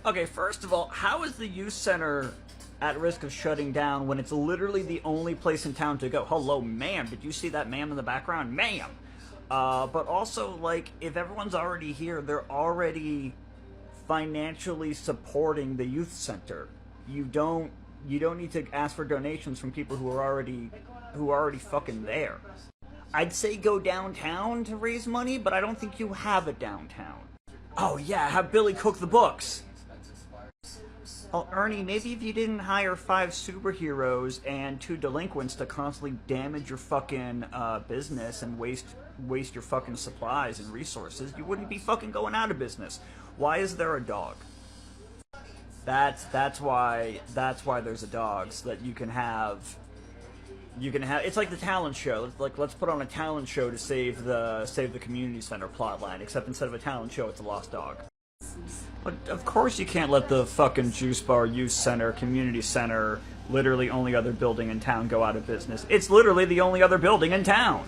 Okay, first of all, how is the youth center at risk of shutting down when it's literally the only place in town to go? Hello, ma'am. Did you see that ma'am in the background? Ma'am! But also, like, if everyone's already here, they're already financially supporting the youth center. You don't need to ask for donations from people who are already fucking there. I'd say go downtown to raise money, but I don't think you have a downtown. Oh yeah, have Billy cook the books. Oh, Ernie, maybe if you didn't hire 5 superheroes and 2 delinquents to constantly damage your fucking business and waste your fucking supplies and resources, you wouldn't be fucking going out of business. Why is there a dog? That's why there's a dog, so that you can have. It's like the talent show. Like, let's put on a talent show to save the community center plotline. Except instead of a talent show, it's a lost dog. But of course you can't let the fucking juice bar, youth center, community center, literally only other building in town go out of business. It's literally the only other building in town.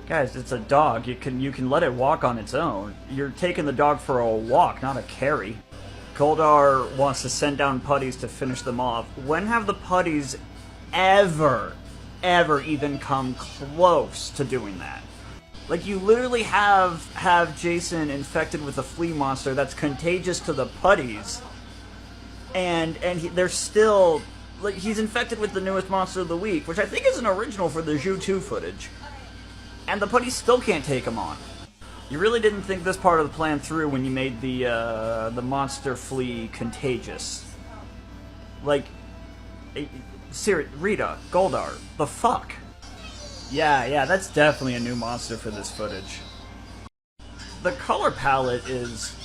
Guys, it's a dog. You can let it walk on its own. You're taking the dog for a walk, not a carry. Goldar wants to send down putties to finish them off. When have the putties ever even come close to doing that? Like, you literally have Jason infected with a flea monster that's contagious to the putties, and they're still, like, he's infected with the newest monster of the week, which I think is an original for the Zhu 2 footage, and the putties still can't take him on. You really didn't think this part of the plan through when you made the monster flea contagious. Like, Rita, Goldar, the fuck? Yeah, that's definitely a new monster for this footage. The color palette is,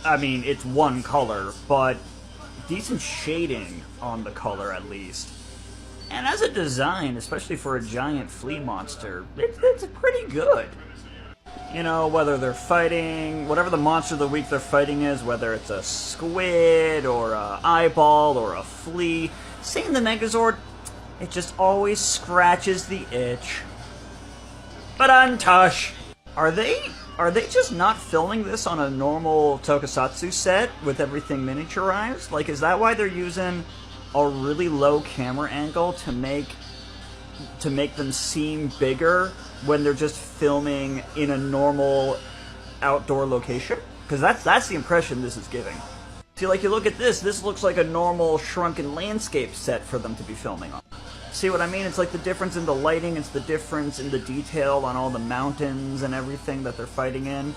I mean, it's one color, but decent shading on the color at least. And as a design, especially for a giant flea monster, it's pretty good. You know, whether they're fighting, whatever the monster of the week they're fighting is, whether it's a squid, or a eyeball, or a flea, seeing the Megazord, it just always scratches the itch. But untush! Are they just not filming this on a normal tokusatsu set with everything miniaturized? Like, is that why they're using a really low camera angle to make them seem bigger when they're just filming in a normal outdoor location? Because that's the impression this is giving. See, like, you look at this looks like a normal shrunken landscape set for them to be filming on. See what I mean? It's like the difference in the lighting, it's the difference in the detail on all the mountains and everything that they're fighting in.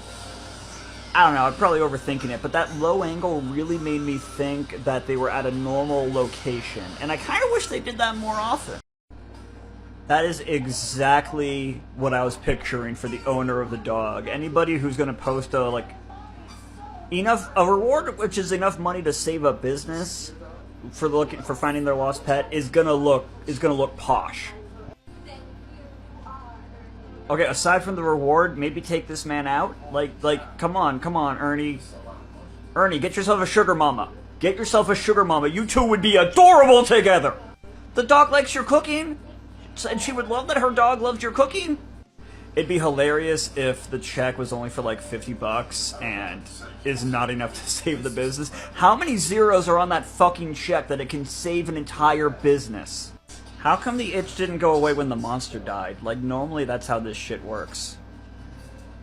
I don't know, I'm probably overthinking it, but that low angle really made me think that they were at a normal location, and I kind of wish they did that more often. That is exactly what I was picturing for the owner of the dog. Anybody who's going to post a reward which is enough money to save a business for finding their lost pet is gonna look posh. Okay, aside from the reward, maybe take this man out. Like, come on, Ernie. Ernie, get yourself a sugar mama. Get yourself a sugar mama. You two would be adorable together. The dog likes your cooking, and she would love that her dog loved your cooking. It'd be hilarious if the check was only for like $50 and is not enough to save the business. How many zeros are on that fucking check that it can save an entire business? How come the itch didn't go away when the monster died? Like, normally that's how this shit works.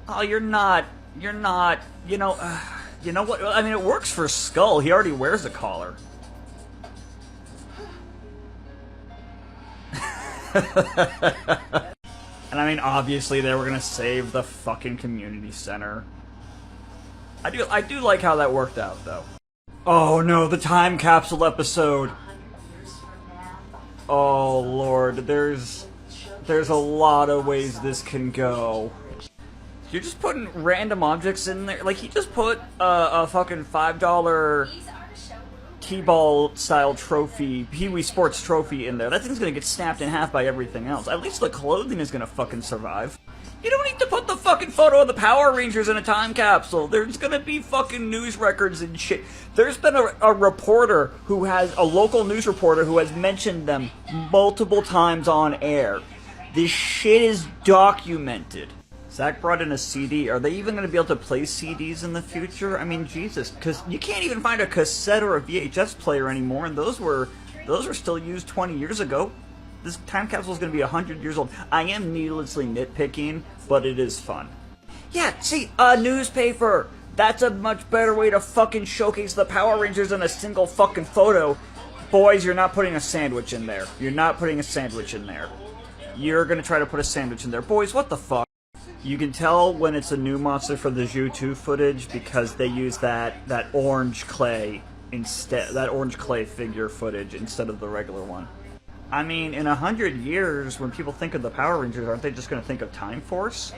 Oh, you're not, you know what, I mean, it works for Skull. He already wears a collar. And I mean, obviously they were gonna save the fucking community center. I do like how that worked out, though. Oh no, the time capsule episode. Oh lord, there's a lot of ways this can go. You're just putting random objects in there. Like, he just put a fucking $5 T-ball style trophy, Pee-wee Sports trophy in there. That thing's gonna get snapped in half by everything else. At least the clothing is gonna fucking survive. You don't need to put the fucking photo of the Power Rangers in a time capsule. There's gonna be fucking news records and shit. There's been a reporter who has, a local news reporter who has mentioned them multiple times on air. This shit is documented. Zach brought in a CD. Are they even going to be able to play CDs in the future? I mean, Jesus, because you can't even find a cassette or a VHS player anymore, and those were still used 20 years ago. This time capsule is going to be 100 years old. I am needlessly nitpicking, but it is fun. Yeah, see, a newspaper! That's a much better way to fucking showcase the Power Rangers in a single fucking photo. Boys, you're not putting a sandwich in there. You're not putting a sandwich in there. You're going to try to put a sandwich in there. Boys, what the fuck? You can tell when it's a new monster for the Zhu 2 footage because they use that orange clay instead, that orange clay figure footage instead of the regular one. I mean, in 100 years, when people think of the Power Rangers, aren't they just going to think of Time Force?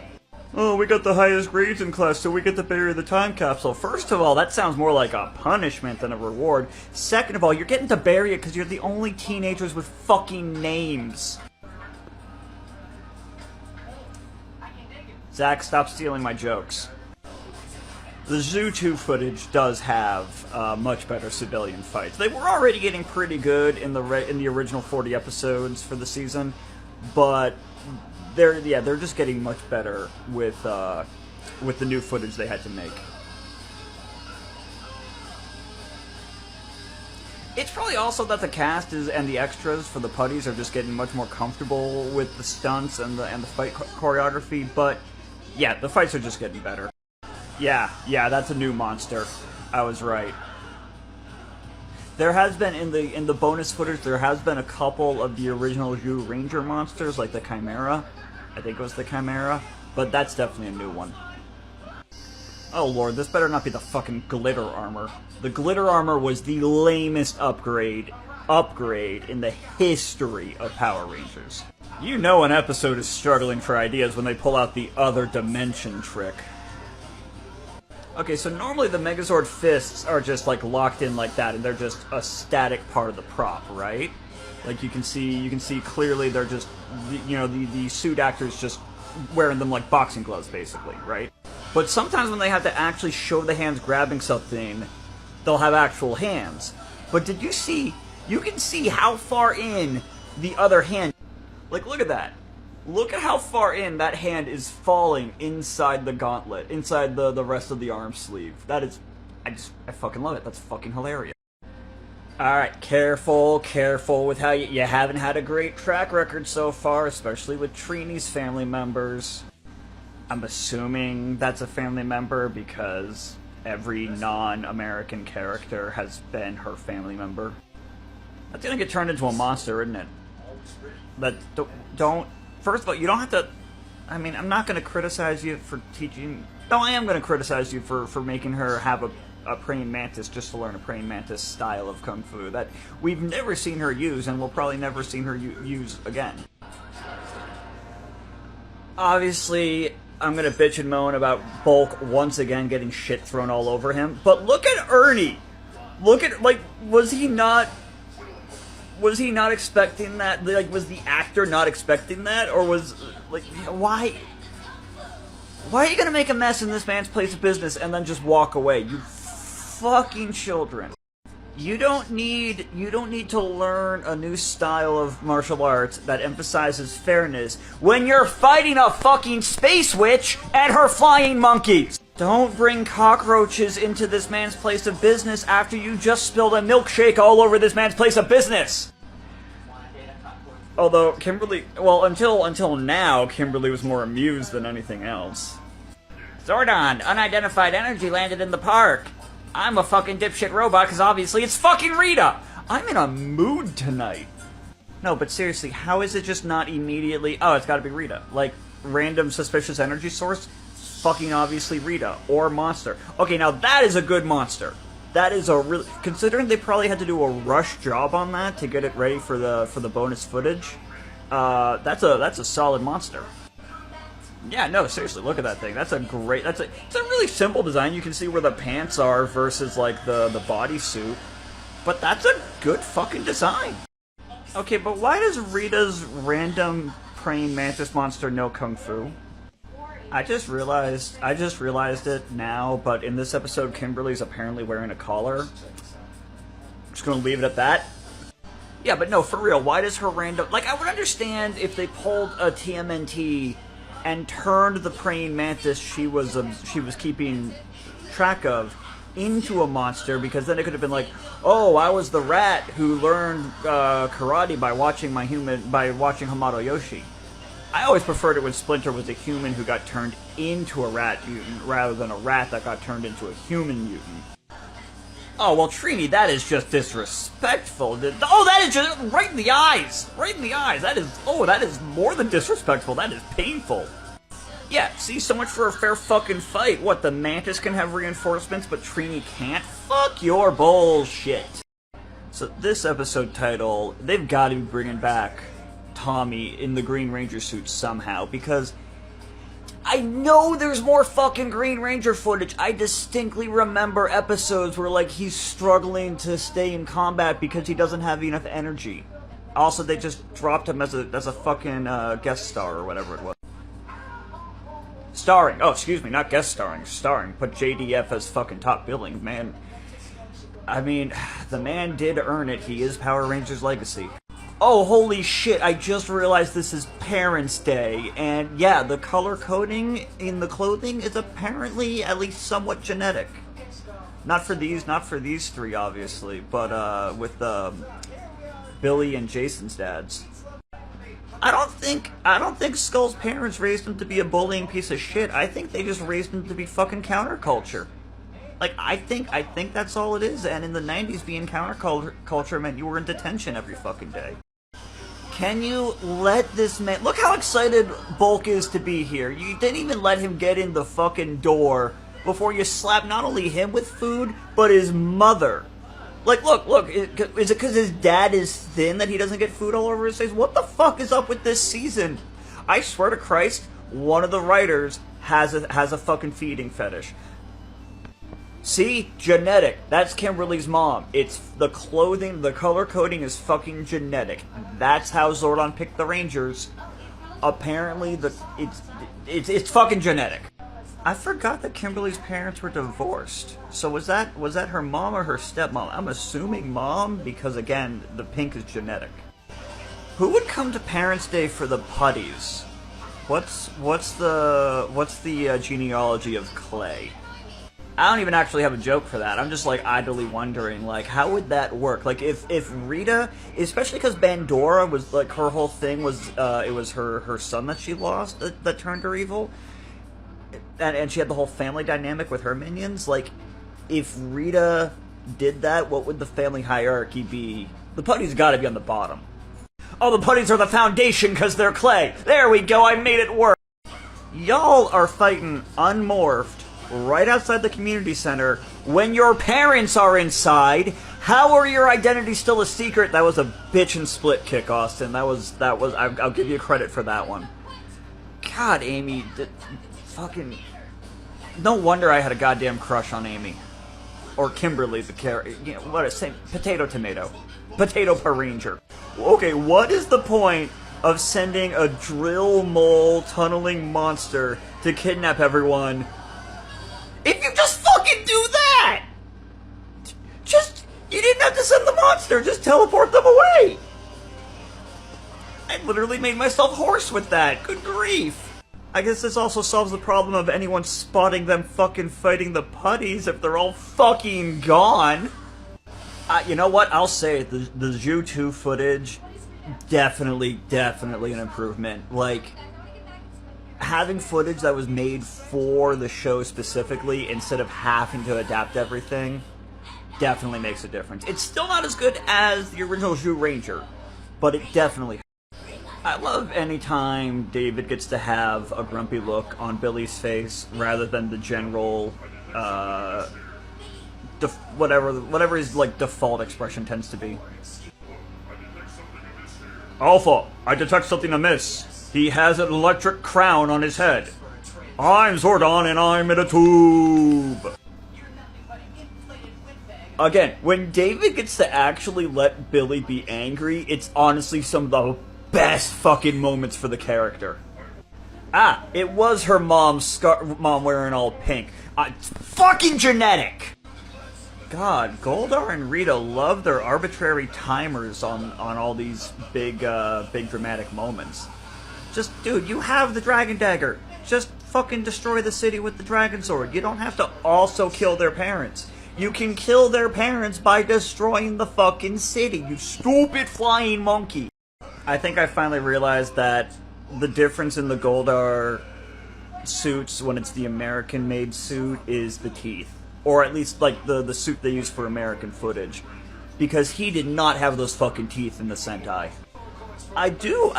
Oh, we got the highest grades in class, so we get to bury the time capsule. First of all, that sounds more like a punishment than a reward. Second of all, you're getting to bury it because you're the only teenagers with fucking names. Zach, stop stealing my jokes. The Zhu 2 footage does have much better civilian fights. They were already getting pretty good in the original 40 episodes for the season, but they're just getting much better with the new footage they had to make. It's probably also that the cast and the extras for the putties are just getting much more comfortable with the stunts and the fight choreography, but yeah, the fights are just getting better. Yeah, that's a new monster. I was right. There has been in the bonus footage, there has been a couple of the original Zhu Ranger monsters, like the Chimera. I think it was the Chimera, but that's definitely a new one. Oh lord, this better not be the fucking glitter armor. The glitter armor was the lamest upgrade in the history of Power Rangers. You know an episode is struggling for ideas when they pull out the other dimension trick. Okay, so normally the Megazord fists are just like locked in like that, and they're just a static part of the prop, right? Like you can see clearly they're just, you know, the suit actors just wearing them like boxing gloves, basically, right? But sometimes when they have to actually show the hands grabbing something, they'll have actual hands. But did you see? You can see how far in the other hand. Like, look at that. Look at how far in that hand is falling inside the gauntlet, inside the rest of the arm sleeve. That is, I fucking love it. That's fucking hilarious. Alright, careful with how you haven't had a great track record so far, especially with Trini's family members. I'm assuming that's a family member because every non-American character has been her family member. That's gonna get turned into a monster, isn't it? But don't. First of all, you don't have to. I mean, I'm not gonna criticize you for teaching. No, I am gonna criticize you for making her have a praying mantis just to learn a praying mantis style of kung fu that we've never seen her use and we'll probably never see her use again. Obviously, I'm gonna bitch and moan about Bulk once again getting shit thrown all over him, but look at Ernie! Look at, like, was he not expecting that? Like, was the actor not expecting that? Or was, like, why are you gonna make a mess in this man's place of business and then just walk away? You fucking children. You don't need to learn a new style of martial arts that emphasizes fairness when you're fighting a fucking space witch and her flying monkeys. Don't bring cockroaches into this man's place of business after you just spilled a milkshake all over this man's place of business. Although Kimberly, well, until now, Kimberly was more amused than anything else. Zordon, unidentified energy landed in the park. I'm a fucking dipshit robot because obviously it's fucking Rita. I'm in a mood tonight. No, but seriously, how is it just not immediately? Oh, it's got to be Rita. Like random suspicious energy source. Fucking obviously Rita or monster. Okay, now that is a good monster. That is a really, considering they probably had to do a rush job on that to get it ready for the bonus footage. That's a solid monster. Yeah, no, seriously, look at that thing. That's a great. It's a really simple design. You can see where the pants are versus like the bodysuit, but that's a good fucking design. Okay, but why does Rita's random praying mantis monster know kung fu? I just realized it now, but in this episode, Kimberly's apparently wearing a collar. I'm just gonna leave it at that. Yeah, but no, for real, why does her random... Like, I would understand if they pulled a TMNT and turned the praying mantis she was keeping track of into a monster, because then it could have been like, oh, I was the rat who learned karate by watching Hamato Yoshi. I always preferred it when Splinter was a human who got turned into a rat mutant, rather than a rat that got turned into a human mutant. Oh, well, Trini, that is just disrespectful. Oh, that is just right in the eyes! Right in the eyes! That is more than disrespectful. That is painful. Yeah, see, so much for a fair fucking fight. What, the Mantis can have reinforcements, but Trini can't? Fuck your bullshit. So this episode title, they've got to be bringing back Tommy in the Green Ranger suit somehow, because I know there's more fucking Green Ranger footage. I distinctly remember episodes where, like, he's struggling to stay in combat because he doesn't have enough energy. Also, they just dropped him as a fucking guest star or whatever it was. Starring. Oh, excuse me, not guest starring. Starring. Put JDF as fucking top billing, man. I mean, the man did earn it. He is Power Rangers Legacy. Oh, holy shit, I just realized this is Parents' Day, and yeah, the color coding in the clothing is apparently at least somewhat genetic. Not for these three, obviously, but with Billy and Jason's dads. I don't think Skull's parents raised him to be a bullying piece of shit. I think they just raised him to be fucking counterculture. Like, I think that's all it is, and in the 90s, being counterculture meant you were in detention every fucking day. Can you let this man... Look how excited Bulk is to be here. You didn't even let him get in the fucking door before you slap not only him with food, but his mother. Like, look, is it because his dad is thin that he doesn't get food all over his face? What the fuck is up with this season? I swear to Christ, one of the writers has a fucking feeding fetish. See? Genetic. That's Kimberly's mom. It's the clothing, the color coding is fucking genetic. That's how Zordon picked the Rangers. Apparently, it's fucking genetic. I forgot that Kimberly's parents were divorced. So was that her mom or her stepmom? I'm assuming mom, because again, the pink is genetic. Who would come to Parents' Day for the putties? What's the genealogy of Clay? I don't even actually have a joke for that. I'm just, like, idly wondering, like, how would that work? Like, if Rita, especially because Bandora was, like, her whole thing was, it was her son that she lost that turned her evil. And she had the whole family dynamic with her minions. Like, if Rita did that, what would the family hierarchy be? The putties gotta be on the bottom. Oh, the putties are the foundation because they're clay. There we go, I made it work. Y'all are fighting unmorphed right outside the community center when your parents are inside. How are your identities still a secret? That was a bitch and split kick, Austin. That was. I'll give you credit for that one. God, Amy, fucking. No wonder I had a goddamn crush on Amy, or Kimberly, the character. You know what? Same potato tomato, potato per ranger. Okay, what is the point of sending a drill mole tunneling monster to kidnap everyone if you just fucking do that? You didn't have to send the monster, just teleport them away. I literally made myself hoarse with that. Good grief. I guess this also solves the problem of anyone spotting them fucking fighting the putties if they're all fucking gone. You know what? I'll say it. The Zhu 2 footage, definitely an improvement. Like, having footage that was made for the show specifically instead of having to adapt everything definitely makes a difference. It's still not as good as the original Zhu Ranger, but it definitely... I love any time David gets to have a grumpy look on Billy's face rather than the general, whatever his, like, default expression tends to be. Alpha, I detect something amiss. He has an electric crown on his head. I'm Zordon and I'm in a tube. Again, when David gets to actually let Billy be angry, it's honestly some of the best fucking moments for the character. Ah, it was her mom wearing all pink. It's fucking genetic! God, Goldar and Rita love their arbitrary timers on all these big dramatic moments. Just, dude, you have the Dragon Dagger. Just fucking destroy the city with the Dragon Sword. You don't have to also kill their parents. You can kill their parents by destroying the fucking city, you stupid flying monkey. I think I finally realized that the difference in the Goldar suits when it's the American-made suit is the teeth. Or at least, like, the suit they use for American footage. Because he did not have those fucking teeth in the Sentai. I do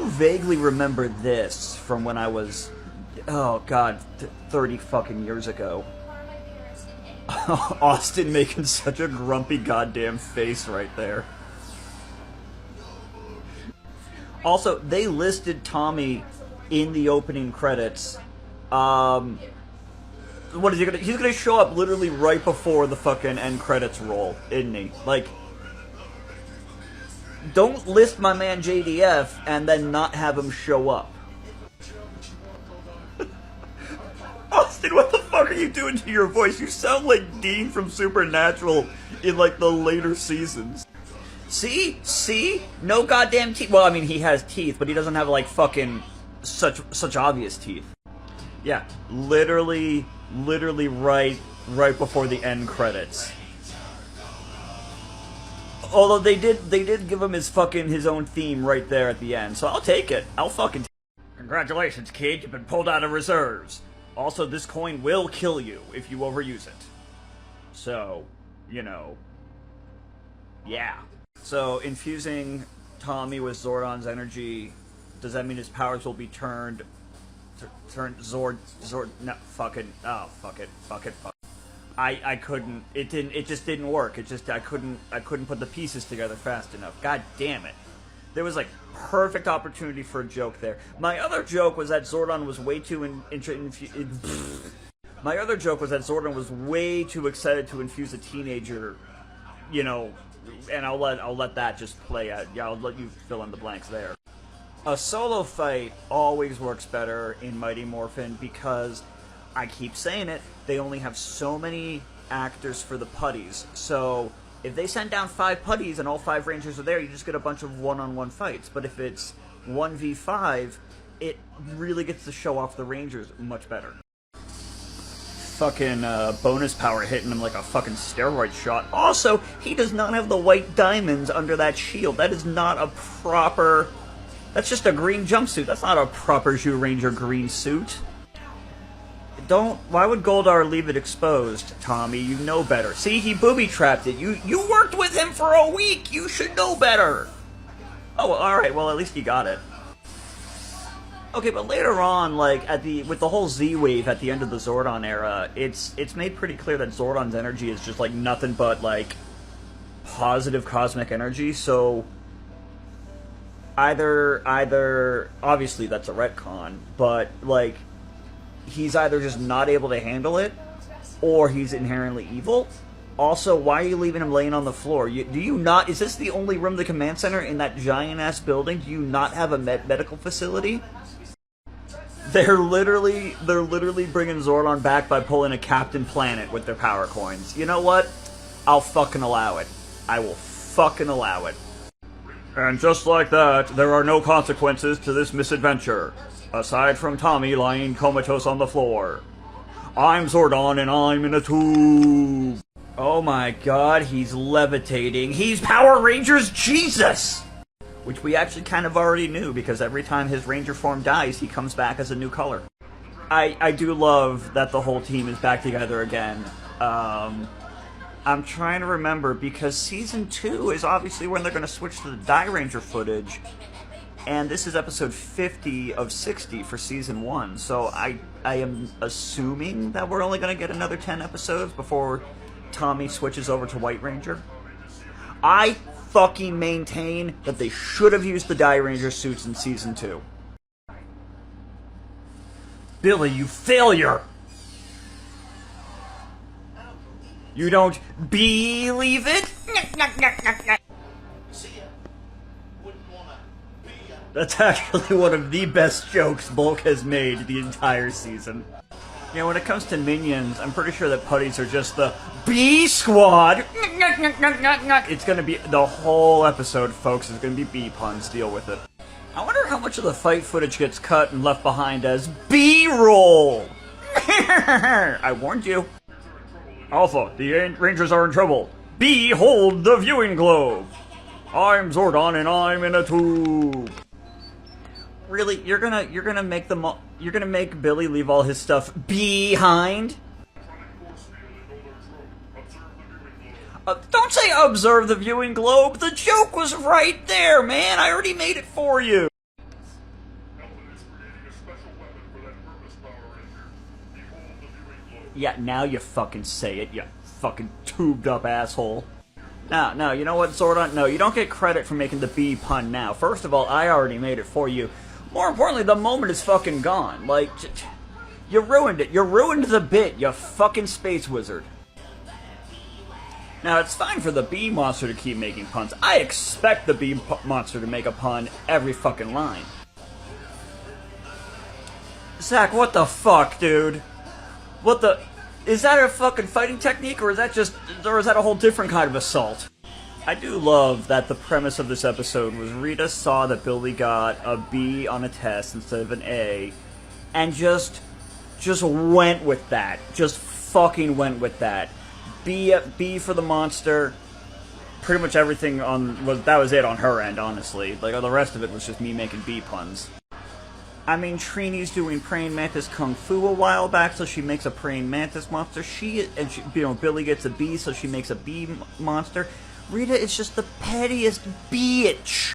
vaguely remember this from when I was, oh god, 30 fucking years ago. Austin making such a grumpy goddamn face right there. Also, they listed Tommy in the opening credits. What is he gonna... He's gonna show up literally right before the fucking end credits roll, isn't he? Like... Don't list my man JDF and then not have him show up. Austin, what the fuck are you doing to your voice? You sound like Dean from Supernatural in, like, the later seasons. See? See? No goddamn teeth. Well, I mean, he has teeth, but he doesn't have, like, fucking such obvious teeth. Yeah, literally right before the end credits. Although they did give him his own theme right there at the end, so I'll take it. I'll fucking Congratulations, kid, you've been pulled out of reserves. Also, this coin will kill you if you overuse it. So, you know. Yeah. So, infusing Tommy with Zordon's energy, does that mean his powers will be turned Zord, no, fuck it. I couldn't, it just didn't work. I couldn't put the pieces together fast enough. God damn it. There was, like, perfect opportunity for a joke there. My other joke was that Zordon was way too my other joke was that Zordon was way too excited to infuse a teenager, you know, and I'll let that just play out. Yeah, I'll let you fill in the blanks there. A solo fight always works better in Mighty Morphin because, I keep saying it, they only have so many actors for the putties. So, if they send down 5 putties and all 5 rangers are there, you just get a bunch of one-on-one fights. But if it's 1v5, it really gets to show off the rangers much better. Fucking bonus power hitting him like a fucking steroid shot. Also, he does not have the white diamonds under that shield. That is not a proper... That's just a green jumpsuit. That's not a proper Zyuranger green suit. Why would Goldar leave it exposed, Tommy? You know better. See, he booby-trapped it. You worked with him for a week! You should know better! Oh, well, alright, well, at least he got it. Okay, but later on, like, with the whole Z-Wave at the end of the Zordon era, it's made pretty clear that Zordon's energy is just, like, nothing but, like, positive cosmic energy, so... Either, obviously that's a retcon, but, like... He's either just not able to handle it, or he's inherently evil. Also, why are you leaving him laying on the floor? Is this the only room in the command center in that giant-ass building? Do you not have a medical facility? They're literally bringing Zordon back by pulling a Captain Planet with their power coins. You know what? I'll fucking allow it. I will fucking allow it. And just like that, there are no consequences to this misadventure. Aside from Tommy lying comatose on the floor. I'm Zordon and I'm in a tube. Oh my god, he's levitating. He's Power Rangers Jesus! Which we actually kind of already knew, because every time his Ranger form dies, he comes back as a new color. I do love that the whole team is back together again. I'm trying to remember, because Season 2 is obviously when they're going to switch to the Die Ranger footage. And this is episode 50 of 60 for Season 1, so I am assuming that we're only going to get another 10 episodes before Tommy switches over to White Ranger. I fucking maintain that they should have used the Die Ranger suits in Season 2. Billy, you failure! You don't believe it? That's actually one of the best jokes Bulk has made the entire season. You know, when it comes to minions, I'm pretty sure that putties are just the B Squad. It's gonna be the whole episode, folks. Is gonna be B puns. Deal with it. I wonder how much of the fight footage gets cut and left behind as B-roll. I warned you. Alpha, the Rangers are in trouble. Behold the viewing globe. I'm Zordon and I'm in a tube. Really, you're gonna make Billy leave all his stuff behind? Don't say observe the viewing globe. The joke was right there, man. I already made it for you. Yeah, now you fucking say it, you fucking tubed up asshole. No, you know what, Zordon? No, you don't get credit for making the B pun now. First of all, I already made it for you. More importantly, the moment is fucking gone. Like, you ruined it. You ruined the bit, you fucking space wizard. Now, it's fine for the bee monster to keep making puns. I expect the bee monster to make a pun every fucking line. Zach, what the fuck, dude? What the... Is that a fucking fighting technique, or is that a whole different kind of assault? I do love that the premise of this episode was Rita saw that Billy got a B on a test instead of an A, and just went with that. Just fucking went with that. B for the monster. Pretty much everything that was it on her end, honestly. Like, the rest of it was just me making B puns. I mean, Trini's doing praying mantis kung fu a while back, so she makes a praying mantis monster. Billy gets a bee, so she makes a bee monster. Rita is just the pettiest bitch.